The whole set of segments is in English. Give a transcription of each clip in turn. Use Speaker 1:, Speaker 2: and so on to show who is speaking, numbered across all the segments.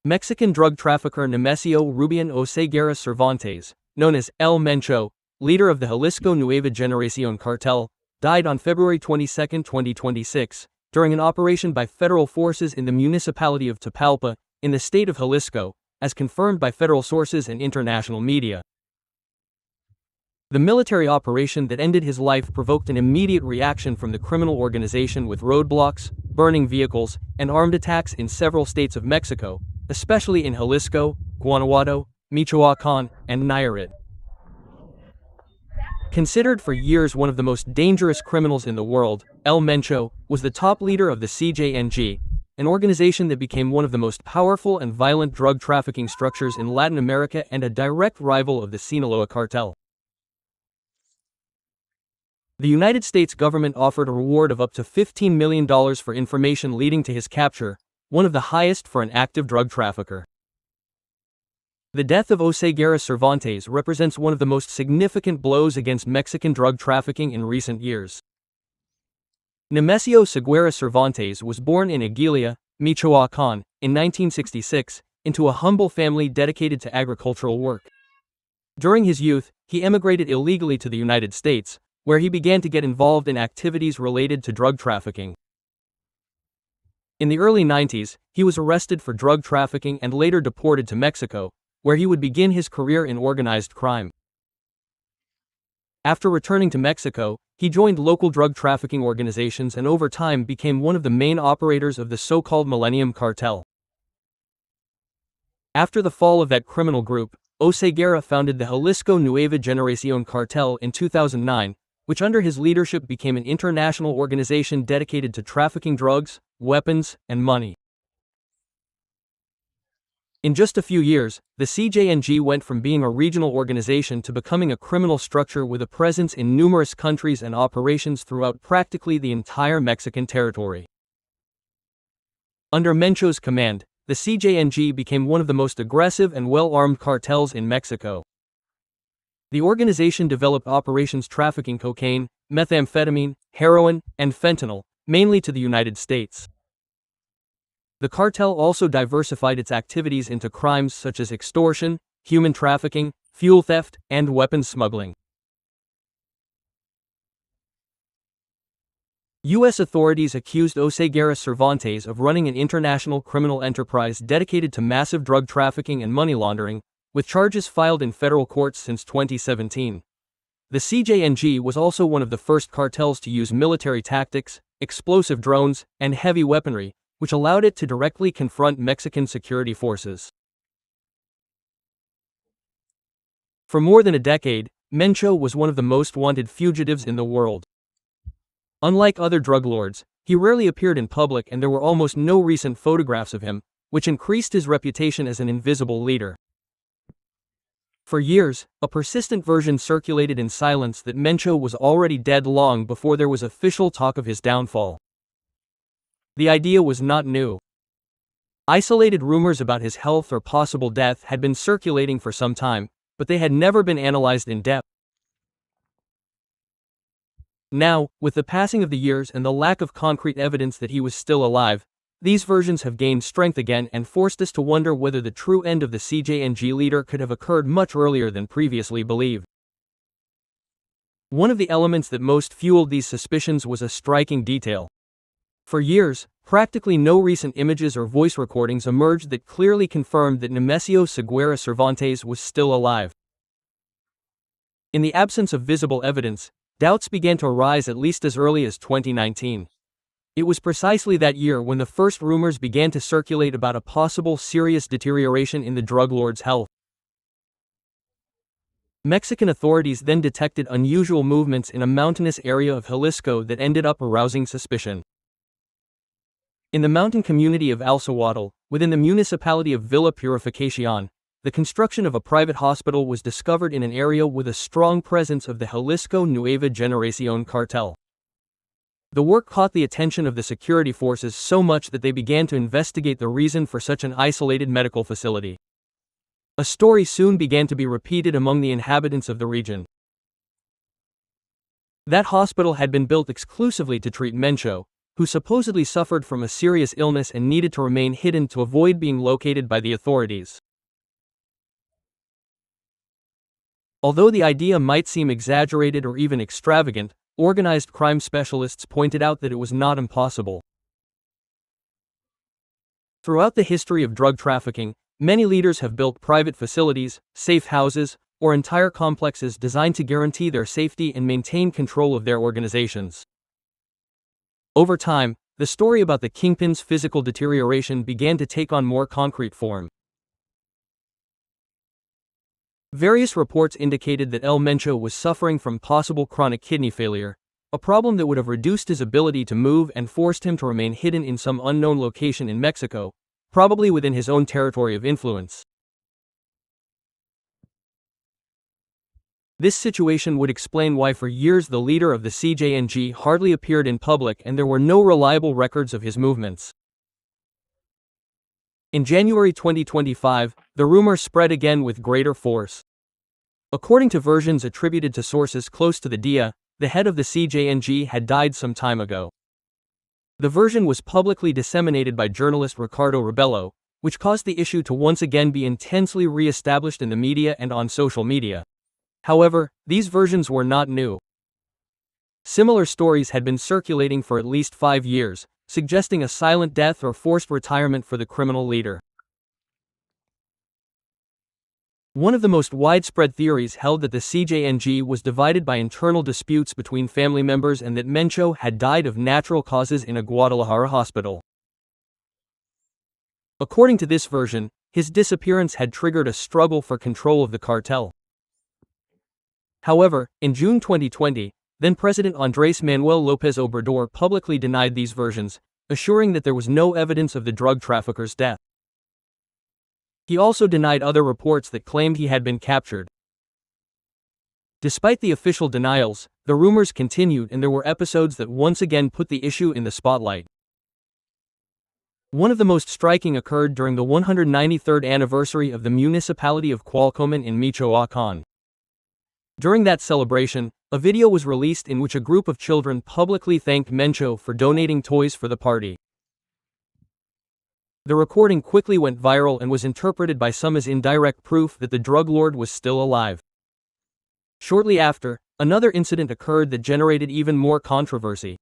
Speaker 1: Mexican drug trafficker Nemesio Rubian Oseguera Cervantes, known as El Mencho, leader of the Jalisco Nueva Generación cartel, died on February 22, 2026, during an operation by federal forces in the municipality of Tapalpa, in the state of Jalisco, as confirmed by federal sources and international media. The military operation that ended his life provoked an immediate reaction from the criminal organization with roadblocks, burning vehicles, and armed attacks in several states of Mexico, especially in Jalisco, Guanajuato, Michoacán, and Nayarit. Considered for years one of the most dangerous criminals in the world, El Mencho was the top leader of the CJNG, an organization that became one of the most powerful and violent drug trafficking structures in Latin America and a direct rival of the Sinaloa cartel. The United States government offered a reward of up to $15 million for information leading to his capture, one of the highest for an active drug trafficker. The death of Oseguera Cervantes represents one of the most significant blows against Mexican drug trafficking in recent years. Nemesio Oseguera Cervantes was born in Aguililla, Michoacán, in 1966, into a humble family dedicated to agricultural work. During his youth, he emigrated illegally to the United States, where he began to get involved in activities related to drug trafficking. In the early 90s, he was arrested for drug trafficking and later deported to Mexico, where he would begin his career in organized crime. After returning to Mexico, he joined local drug trafficking organizations and over time became one of the main operators of the so-called Millennium Cartel. After the fall of that criminal group, Oseguera founded the Jalisco Nueva Generación cartel in 2009, which under his leadership became an international organization dedicated to trafficking drugs, weapons, and money. In just a few years, the CJNG went from being a regional organization to becoming a criminal structure with a presence in numerous countries and operations throughout practically the entire Mexican territory. Under Mencho's command, the CJNG became one of the most aggressive and well-armed cartels in Mexico. The organization developed operations trafficking cocaine, methamphetamine, heroin, and fentanyl, mainly to the United States. The cartel also diversified its activities into crimes such as extortion, human trafficking, fuel theft, and weapons smuggling. U.S. authorities accused Oseguera Cervantes of running an international criminal enterprise dedicated to massive drug trafficking and money laundering, with charges filed in federal courts since 2017. The CJNG was also one of the first cartels to use military tactics, explosive drones, and heavy weaponry, which allowed it to directly confront Mexican security forces. For more than a decade, Mencho was one of the most wanted fugitives in the world. Unlike other drug lords, he rarely appeared in public and there were almost no recent photographs of him, which increased his reputation as an invisible leader. For years, a persistent version circulated in silence that Mencho was already dead long before there was official talk of his downfall. The idea was not new. Isolated rumors about his health or possible death had been circulating for some time, but they had never been analyzed in depth. Now, with the passing of the years and the lack of concrete evidence that he was still alive, these versions have gained strength again and forced us to wonder whether the true end of the CJNG leader could have occurred much earlier than previously believed. One of the elements that most fueled these suspicions was a striking detail. For years, practically no recent images or voice recordings emerged that clearly confirmed that Nemesio Oseguera Cervantes was still alive. In the absence of visible evidence, doubts began to arise at least as early as 2019. It was precisely that year when the first rumors began to circulate about a possible serious deterioration in the drug lord's health. Mexican authorities then detected unusual movements in a mountainous area of Jalisco that ended up arousing suspicion. In the mountain community of Alzahuatl, within the municipality of Villa Purificación, the construction of a private hospital was discovered in an area with a strong presence of the Jalisco Nueva Generación cartel. The work caught the attention of the security forces so much that they began to investigate the reason for such an isolated medical facility. A story soon began to be repeated among the inhabitants of the region. That hospital had been built exclusively to treat Mencho, who supposedly suffered from a serious illness and needed to remain hidden to avoid being located by the authorities. Although the idea might seem exaggerated or even extravagant, organized crime specialists pointed out that it was not impossible. Throughout the history of drug trafficking, many leaders have built private facilities, safe houses, or entire complexes designed to guarantee their safety and maintain control of their organizations. Over time, the story about the kingpin's physical deterioration began to take on more concrete form. Various reports indicated that El Mencho was suffering from possible chronic kidney failure, a problem that would have reduced his ability to move and forced him to remain hidden in some unknown location in Mexico, probably within his own territory of influence. This situation would explain why for years the leader of the CJNG hardly appeared in public and there were no reliable records of his movements. In January 2025, the rumor spread again with greater force. According to versions attributed to sources close to the DIA, the head of the CJNG had died some time ago. The version was publicly disseminated by journalist Ricardo Rebello, which caused the issue to once again be intensely re-established in the media and on social media. However, these versions were not new. Similar stories had been circulating for at least 5 years, suggesting a silent death or forced retirement for the criminal leader. One of the most widespread theories held that the CJNG was divided by internal disputes between family members and that Mencho had died of natural causes in a Guadalajara hospital. According to this version, his disappearance had triggered a struggle for control of the cartel. However, in June 2020, then-President Andrés Manuel López Obrador publicly denied these versions, assuring that there was no evidence of the drug trafficker's death. He also denied other reports that claimed he had been captured. Despite the official denials, the rumors continued and there were episodes that once again put the issue in the spotlight. One of the most striking occurred during the 193rd anniversary of the municipality of Cualcomán in Michoacán. During that celebration, a video was released in which a group of children publicly thanked Mencho for donating toys for the party. The recording quickly went viral and was interpreted by some as indirect proof that the drug lord was still alive. Shortly after, another incident occurred that generated even more controversy.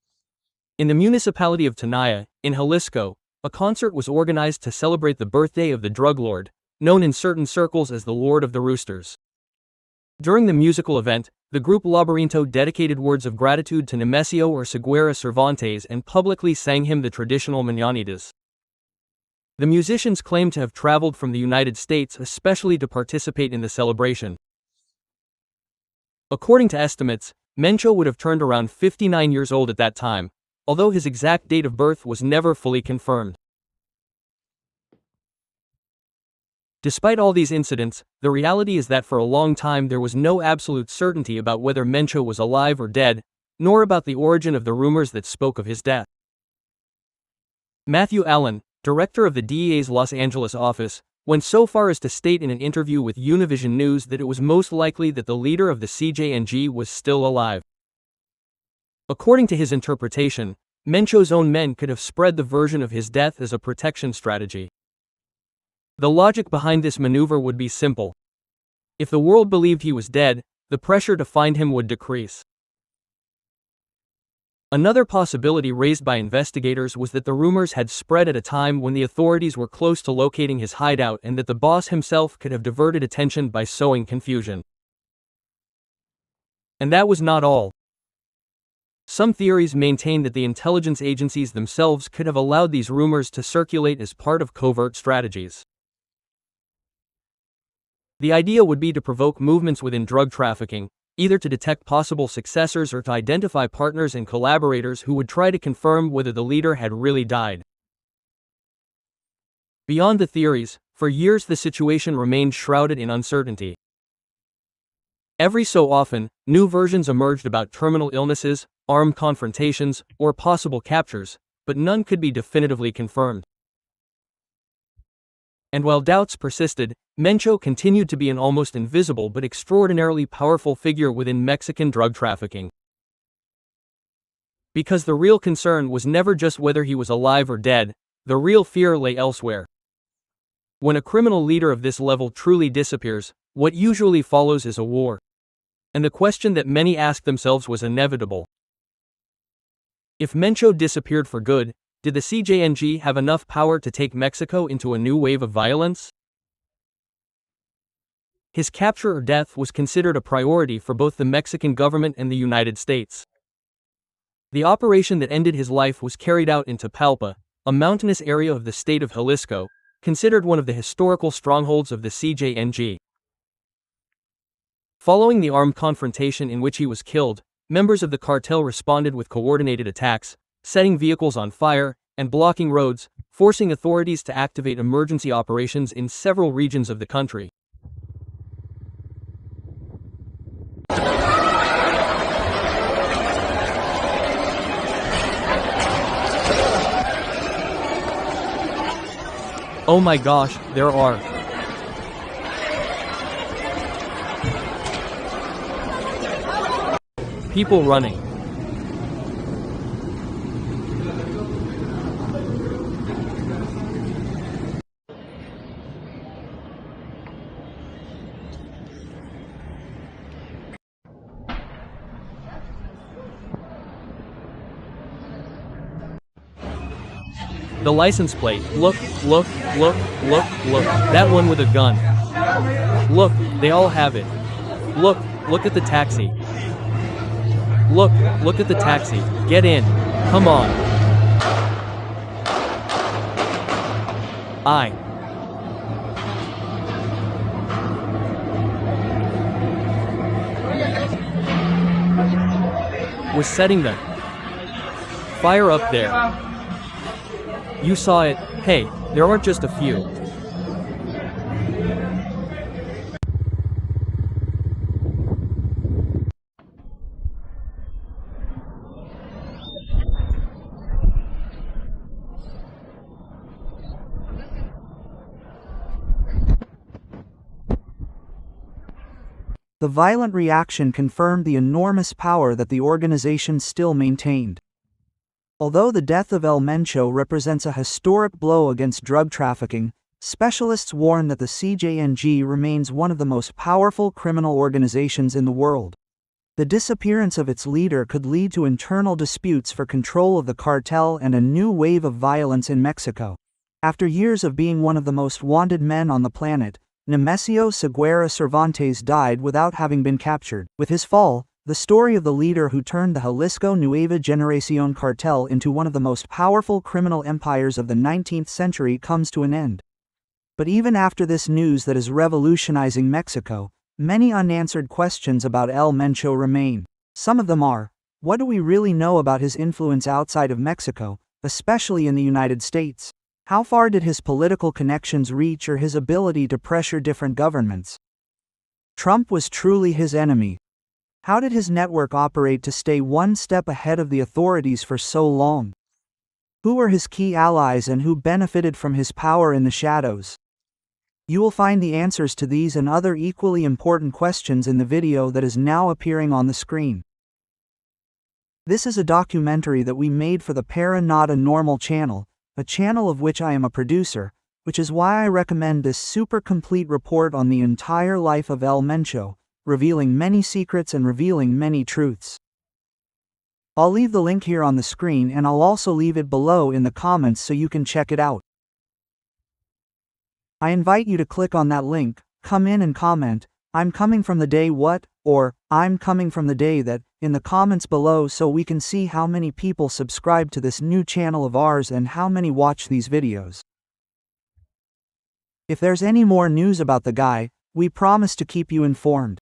Speaker 1: In the municipality of Tenaya, in Jalisco, a concert was organized to celebrate the birthday of the drug lord, known in certain circles as the Lord of the Roosters. During the musical event, the group Laberinto dedicated words of gratitude to Nemesio or Seguera Cervantes and publicly sang him the traditional mañanitas. The musicians claimed to have traveled from the United States especially to participate in the celebration. According to estimates, Mencho would have turned around 59 years old at that time, although his exact date of birth was never fully confirmed. Despite all these incidents, the reality is that for a long time there was no absolute certainty about whether Mencho was alive or dead, nor about the origin of the rumors that spoke of his death. Matthew Allen, director of the DEA's Los Angeles office, went so far as to state in an interview with Univision News that it was most likely that the leader of the CJNG was still alive. According to his interpretation, Mencho's own men could have spread the version of his death as a protection strategy. The logic behind this maneuver would be simple. If the world believed he was dead, the pressure to find him would decrease. Another possibility raised by investigators was that the rumors had spread at a time when the authorities were close to locating his hideout and that the boss himself could have diverted attention by sowing confusion. And that was not all. Some theories maintain that the intelligence agencies themselves could have allowed these rumors to circulate as part of covert strategies. The idea would be to provoke movements within drug trafficking, either to detect possible successors or to identify partners and collaborators who would try to confirm whether the leader had really died. Beyond the theories, for years the situation remained shrouded in uncertainty. Every so often, new versions emerged about terminal illnesses, armed confrontations, or possible captures, but none could be definitively confirmed. And while doubts persisted, Mencho continued to be an almost invisible but extraordinarily powerful figure within Mexican drug trafficking. Because the real concern was never just whether he was alive or dead, the real fear lay elsewhere. When a criminal leader of this level truly disappears, what usually follows is a war. And the question that many asked themselves was inevitable. If Mencho disappeared for good, did the CJNG have enough power to take Mexico into a new wave of violence? His capture or death was considered a priority for both the Mexican government and the United States. The operation that ended his life was carried out in Tapalpa, a mountainous area of the state of Jalisco, considered one of the historical strongholds of the CJNG. Following the armed confrontation in which he was killed, members of the cartel responded with coordinated attacks, setting vehicles on fire and blocking roads, forcing authorities to activate emergency operations in several regions of the country. Oh my gosh, there are people running. The license plate, look, that one with a gun. Look, they all have it. Look at the taxi. Look at the taxi, get in, come on. I was setting the fire up there. You saw it. Hey, there aren't just a few.
Speaker 2: The violent reaction confirmed the enormous power that the organization still maintained. Although the death of El Mencho represents a historic blow against drug trafficking, specialists warn that the CJNG remains one of the most powerful criminal organizations in the world. The disappearance of its leader could lead to internal disputes for control of the cartel and a new wave of violence in Mexico. After years of being one of the most wanted men on the planet, Nemesio Seguera Cervantes died without having been captured. With his fall, the story of the leader who turned the Jalisco Nueva Generación cartel into one of the most powerful criminal empires of the 19th century comes to an end. But even after this news that is revolutionizing Mexico, many unanswered questions about El Mencho remain. Some of them are, what do we really know about his influence outside of Mexico, especially in the United States? How far did his political connections reach or his ability to pressure different governments? Trump was truly his enemy. How did his network operate to stay one step ahead of the authorities for so long? Who were his key allies and who benefited from his power in the shadows? You will find the answers to these and other equally important questions in the video that is now appearing on the screen. This is a documentary that we made for the Para Nada Normal channel, a channel of which I am a producer, which is why I recommend this super complete report on the entire life of El Mencho, revealing many secrets and revealing many truths. I'll leave the link here on the screen and I'll also leave it below in the comments so you can check it out. I invite you to click on that link, come in and comment, "I'm coming from the day what," or "I'm coming from the day that," in the comments below so we can see how many people subscribe to this new channel of ours and how many watch these videos. If there's any more news about the guy, we promise to keep you informed.